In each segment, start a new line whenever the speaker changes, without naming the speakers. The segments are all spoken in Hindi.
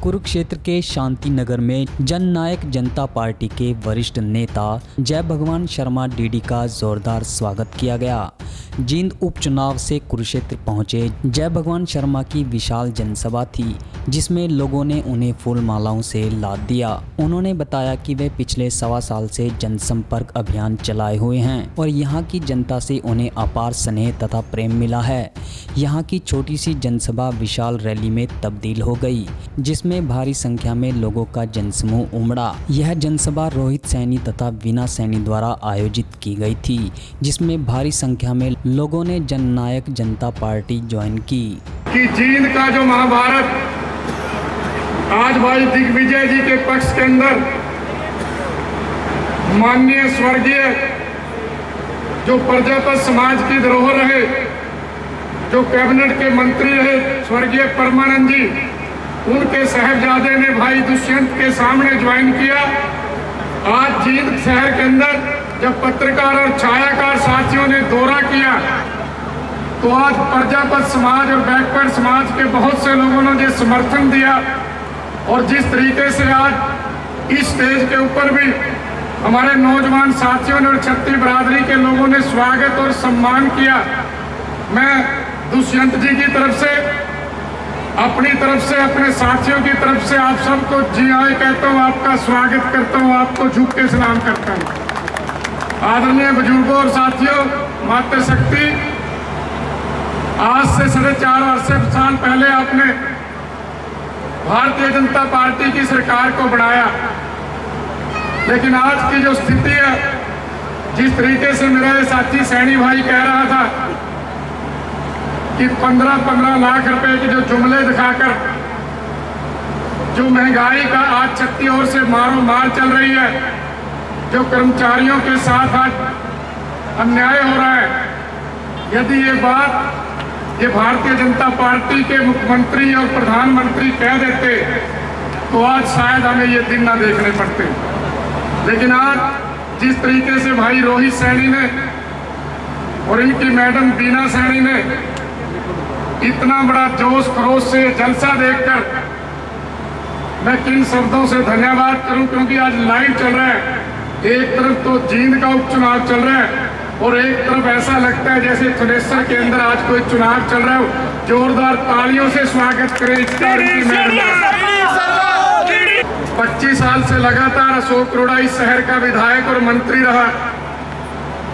कुरुक्षेत्र के शांति नगर में जननायक जनता पार्टी के वरिष्ठ नेता जय भगवान शर्मा डीडी का जोरदार स्वागत किया गया। जींद उपचुनाव से कुरुक्षेत्र पहुंचे जय भगवान शर्मा की विशाल जनसभा थी, जिसमें लोगों ने उन्हें फूल मालाओं से लाद दिया। उन्होंने बताया कि वे पिछले 1.25 साल से जनसंपर्क अभियान चलाए हुए हैं और यहाँ की जनता से उन्हें अपार स्नेह तथा प्रेम मिला है। यहाँ की छोटी सी जनसभा विशाल रैली में तब्दील हो गई, जिसमें भारी संख्या में लोगों का जनसमूह उमड़ा। यह जनसभा रोहित सैनी तथा वीना सैनी द्वारा आयोजित की गई थी, जिसमें भारी संख्या में लोगों ने जननायक जनता पार्टी ज्वाइन की।
जींद का जो महाभारत आज भाई दिग्विजय जी के पक्ष के अंदर माननीय स्वर्गीय जो प्रजापत समाज की धरोहर रहे, जो कैबिनेट के मंत्री रहे स्वर्गीय परमानंद जी, उनके साहबजादे ने भाई दुष्यंत के सामने ज्वाइन किया। आज जींद शहर के अंदर जब पत्रकार और छायाकार साथियों ने दौरा किया तो आज प्रजापत समाज और बैकवर्ड समाज के बहुत से लोगों ने जो समर्थन दिया और जिस तरीके से आज इस स्टेज के ऊपर भी हमारे नौजवान साथियों ने और छत्ती बरादरी के लोगों ने स्वागत और सम्मान किया, मैं दुष्यंत जी की तरफ से, अपनी तरफ से, अपने साथियों की तरफ से आप सबको जी आए कहता हूँ, आपका स्वागत करता हूँ, आपको झुक के सलाम करता हूँ। आदरणीय बुजुर्गों और साथियों, मातृ शक्ति, आज से 4.5 साल पहले आपने भारतीय जनता पार्टी की सरकार को बनाया, लेकिन आज की जो स्थिति है, जिस तरीके से मेरा साथी सैनी भाई कह रहा था कि 15-15 लाख रुपए के जो जुमले दिखाकर जो महंगाई का आज छत्ती ओर से मारो मार चल रही है, जो कर्मचारियों के साथ आज अन्याय हो रहा है, यदि ये बात ये भारतीय जनता पार्टी के मुख्यमंत्री और प्रधानमंत्री कह देते तो आज शायद हमें ये दिन ना देखने पड़ते। लेकिन आज जिस तरीके से भाई रोहित सैनी ने और इनकी मैडम वीना सैनी ने इतना बड़ा जोश खरोश से जलसा देखकर मैं किन शब्दों से धन्यवाद करूं, क्योंकि आज लाइव चल रहा है। एक तरफ तो जींद का उपचुनाव चल रहा है और एक तरफ ऐसा लगता है जैसे थुनेसर के अंदर आज कोई चुनाव चल रहा है। जोरदार तालियों से स्वागत करें इस मैडम का। 25 साल से लगातार अशोक अरोड़ा इस शहर का विधायक और मंत्री रहा।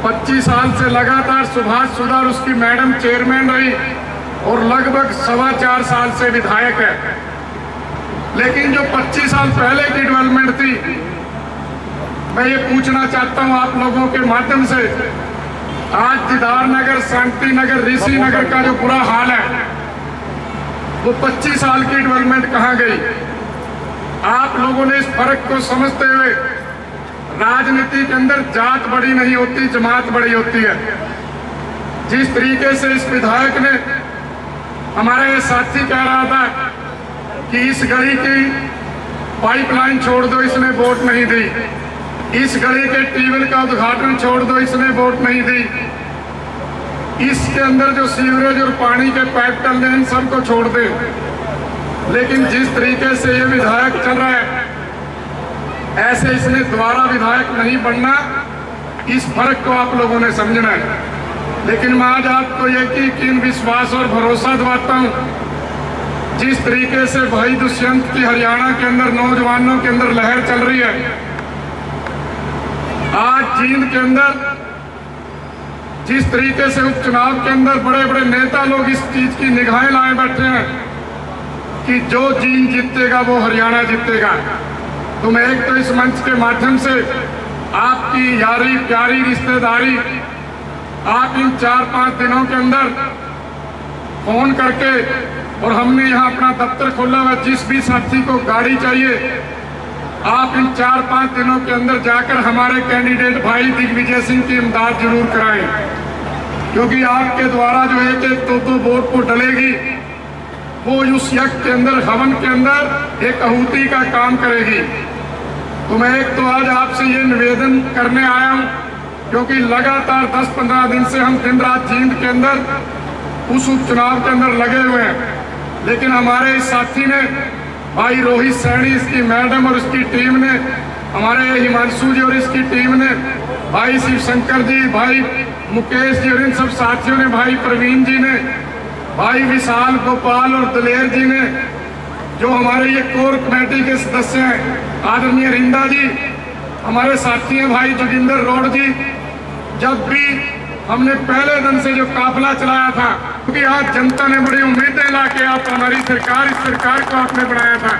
25 साल से लगातार सुभाष सुधा और उसकी मैडम चेयरमैन रही और लगभग 4.25 साल से विधायक है। लेकिन जो 25 साल पहले की डेवलपमेंट थी, मैं ये पूछना चाहता हूँ आप लोगों के माध्यम से, आज दीदार नगर, शांति नगर, ऋषि नगर का जो बुरा हाल है, वो 25 साल की डेवलपमेंट कहाँ गई? आप लोगों ने इस फर्क को समझते हुए, राजनीति के अंदर जात बड़ी नहीं होती, जमात बड़ी होती है। जिस तरीके से इस विधायक ने, हमारे साथी कह रहा था कि इस गली की पाइपलाइन छोड़ दो, इसने वोट नहीं दी, इस गली के ट्यूबवेल का उद्घाटन छोड़ दो, इसने वोट नहीं दी, इसके अंदर जो सीवरेज और पानी के पाइप डल रहे हैं सबको छोड़ दे। लेकिन जिस तरीके से ये विधायक चल रहा है, ऐसे इसने दोबारा विधायक नहीं बनना। इस फर्क को आप लोगों ने समझना है। लेकिन मैं आज आपको यकीन, विश्वास और भरोसा दिलाता हूँ, जिस तरीके से भाई दुष्यंत की हरियाणा के अंदर नौजवानों के अंदर लहर चल रही है, आज जींद के अंदर जिस तरीके से उपचुनाव के अंदर बड़े बड़े नेता लोग इस चीज की निगाहें लाए बैठे हैं कि जो जींद जीतेगा वो हरियाणा जीतेगा, तो मैं एक तो इस मंच के माध्यम से आपकी यारी प्यारी रिश्तेदारी, आप इन 4-5 दिनों के अंदर फोन करके, और हमने यहाँ अपना दफ्तर खोला हुआ, जिस भी साथी को गाड़ी चाहिए आप इन 4-5 दिनों के अंदर जाकर हमारे कैंडिडेट भाई दिग्विजय सिंह की इमदाद जरूर कराएं, क्योंकि आपके द्वारा जो 1-1, 2-2 वोट को डलेगी, वो उस यज्ञ के अंदर, हवन के अंदर एक आहुति का काम करेगी। तो मैं एक तो आज आपसे ये निवेदन करने आया हूँ, क्योंकि लगातार 10-15 दिन से हम दिन रात जींद के अंदर उस उपचुनाव के अंदर लगे हुए हैं, लेकिन हमारे इस साथी ने भाई रोहित सैनी, इसकी मैडम और उसकी टीम ने, हमारे हिमांशु जी और इसकी टीम ने, भाई शिव शंकर जी, भाई मुकेश जी और इन सब साथियों ने, भाई प्रवीण जी ने, भाई विशाल, गोपाल और दलेर जी ने, जो हमारे ये कोर कमेटी के सदस्य हैं, आदरणीय रिंदा जी, हमारे साथी हैं भाई जोगिंदर रोड जी। जब भी हमने पहले दिन से जो काफिला चलाया था, क्योंकि आज जनता ने बड़ी उम्मीदें ला के आप हमारी सरकार, इस सरकार को आपने बनाया था,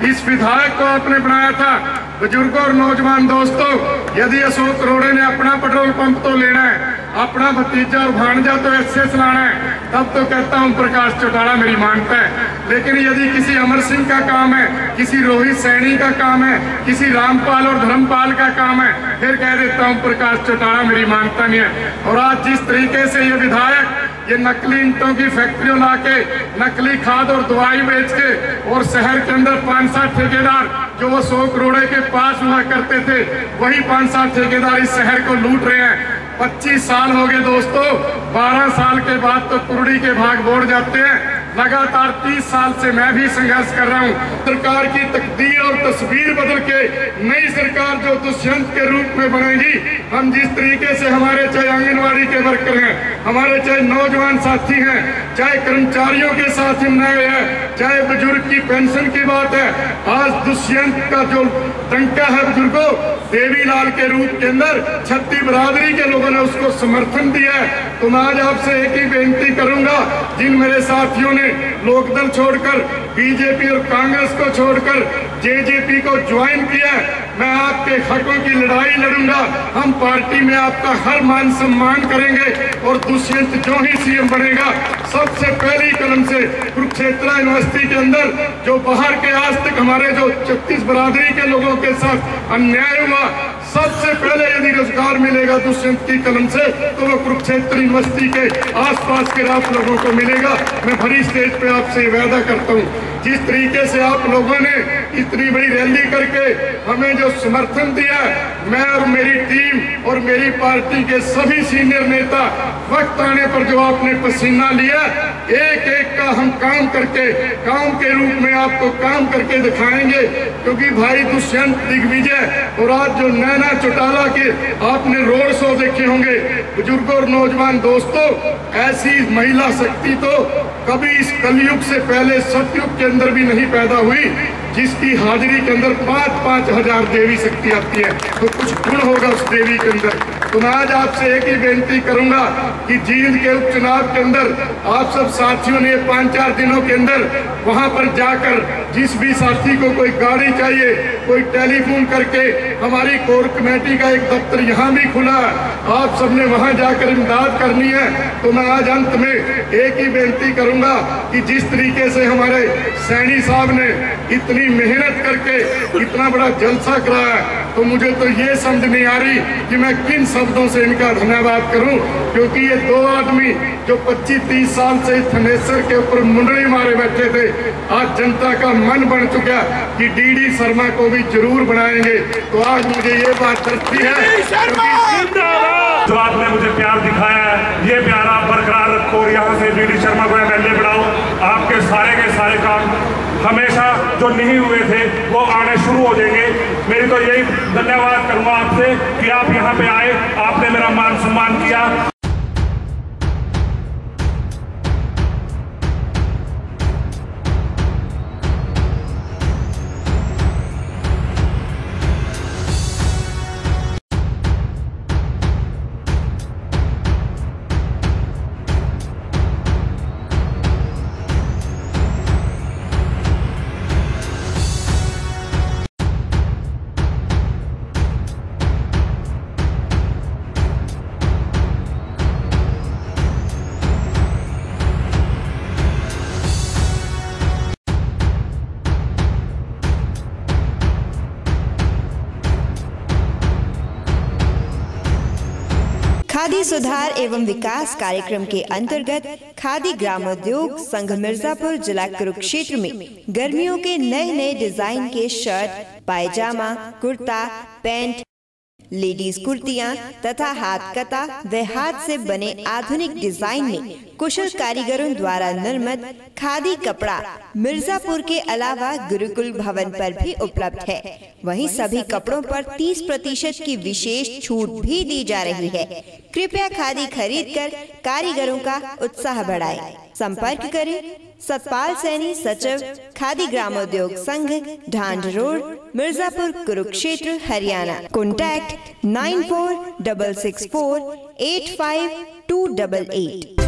इस विधायक को आपने बनाया था। बुजुर्गों और नौजवान दोस्तों, यदि अशोक रोड़े ने अपना पेट्रोल पंप तो लेना है, अपना भतीजा और भांजा तो ऐसे चलाना है, तब तो कहता हूं प्रकाश चौटाला मेरी मानता है। लेकिन यदि किसी अमर सिंह का काम है, किसी रोहित सैनी का काम है, किसी रामपाल और धर्मपाल का काम है, फिर कह देता हूं प्रकाश चौटाला मेरी मानता नहीं है। और आज जिस तरीके से ये विधायक ये नकली ईंटों की फैक्ट्रियों लाके, नकली खाद और दवाई बेच के, और शहर के अंदर 5-7 ठेकेदार जो अशोक रोड़े के पास हुआ करते थे, वही 5-7 ठेकेदार इस शहर को लूट रहे हैं। 25 साल हो गए दोस्तों, 12 साल के बाद तो कुर्डी के भाग बोड़ जाते हैं। लगातार 30 साल से मैं भी संघर्ष कर रहा हूं। सरकार की तकदीर और तस्वीर बदल के नई सरकार जो दुष्यंत के रूप में बनेगी, हम जिस तरीके से हमारे चाहे आंगनवाड़ी के वर्कर हैं, हमारे चाहे नौजवान साथी हैं, चाहे कर्मचारियों के साथ अन्याय है, चाहे बुजुर्ग की पेंशन की बात है, आज दुष्यंत का जो डंका है बुजुर्गों, देवीलाल के रूप के अंदर छत्ती बिरादरी के लोगों ने उसको समर्थन दिया है। तो मैं आज आपसे एक ही बेनती करूंगा, जिन मेरे साथियों ने लोकदल छोड़कर, बीजेपी और कांग्रेस को छोड़कर जेजेपी को ज्वाइन किया, मैं आपके हकों की लड़ाई लड़ूंगा। हम पार्टी में आपका हर मान सम्मान करेंगे, और दुष्यंत जो ही सीएम बनेगा, सबसे पहली कदम से कुरुक्षेत्र यूनिवर्सिटी के अंदर जो बाहर के आज तक हमारे जो 36 बिरादरी के लोगों के साथ अन्याय हुआ, सबसे पहले यदि रोजगार मिलेगा दुष्यंत की कलम से, तो वो कुरुक्षेत्र यूनिवर्सिटी के आसपास के आप लोगों को मिलेगा। मैं भरी स्टेज पे आपसे वादा करता हूँ, जिस तरीके से आप लोगों ने इतनी बड़ी रैली करके हमें जो समर्थन दिया, मैं और मेरी टीम और मेरी पार्टी के सभी सीनियर नेता, वक्त आने पर जो आपने पसीना लिया, एक एक का हम काम करके, काम के रूप में आपको काम करके दिखाएंगे। क्योंकि भाई दुष्यंत, दिग्विजय और आज जो नैना चौटाला के आपने रोड शो देखे होंगे, बुजुर्गों और नौजवान दोस्तों, ऐसी महिला शक्ति तो कभी इस कलयुग से पहले सतयुग के अंदर भी नहीं पैदा हुई, जिसकी हाजिरी के अंदर 5-5 हजार देवी शक्ति आती है। तो कुछ गुण होगा उस देवी के अंदर। तो मैं आज आपसे एक ही बेनती करूंगा कि जींद के उपचुनाव के अंदर आप सब साथियों ने 5-4 दिनों के अंदर वहां पर जाकर, जिस भी साथी को कोई गाड़ी चाहिए, कोई टेलीफोन करके, हमारी कोर कमेटी का एक दफ्तर यहाँ भी खुला है, आप सबने वहां जाकर इमदाद करनी है। तो मैं आज अंत में एक ही बेनती करूंगा कि जिस तरीके से हमारे सैनी साहब ने इतनी मेहनत करके इतना बड़ा जलसा कराया, तो मुझे तो ये समझ नहीं आ रही कि मैं किन शब्दों से इनका धन्यवाद करूं। क्योंकि ये दो आदमी जो 25-30 साल से थनेसर के ऊपर मुंडली मारे बैठे थे, आज जनता का मन बन चुका कि डीडी शर्मा को भी जरूर बनाएंगे। तो आज मुझे ये बात दर्शी है,
जो आपने मुझे प्यार दिखाया है, ये प्यार आप बरकरार रखो और यहाँ से डीडी शर्मा को एमएलए बनाओ। आपके सारे के सारे काम हमेशा जो नहीं हुए थे वो आने शुरू हो जाएंगे। मेरी तो यही धन्यवाद करूँगा आपसे कि आप यहाँ पे आए, आपने मेरा मान सम्मान किया।
खादी सुधार एवं विकास कार्यक्रम के अंतर्गत खादी ग्रामोद्योग संघ मिर्जापुर जिला कुरुक्षेत्र में गर्मियों के नए नए डिजाइन के शर्ट, पायजामा, कुर्ता, पैंट, लेडीज कुर्तियां तथा हाथ कता व हाथ से बने आधुनिक डिजाइन में कुशल कारीगरों द्वारा निर्मित खादी कपड़ा मिर्जापुर के अलावा गुरुकुल भवन पर भी उपलब्ध है। वहीं सभी कपड़ों पर 30% की विशेष छूट भी दी जा रही है। कृपया खादी खरीदकर कारीगरों का उत्साह बढ़ाएं। संपर्क करें सतपाल सैनी, सचिव, खादी ग्रामोद्योग संघ, ढांड रोड, मिर्जापुर, कुरुक्षेत्र, हरियाणा। कॉन्टैक्ट 9466485288।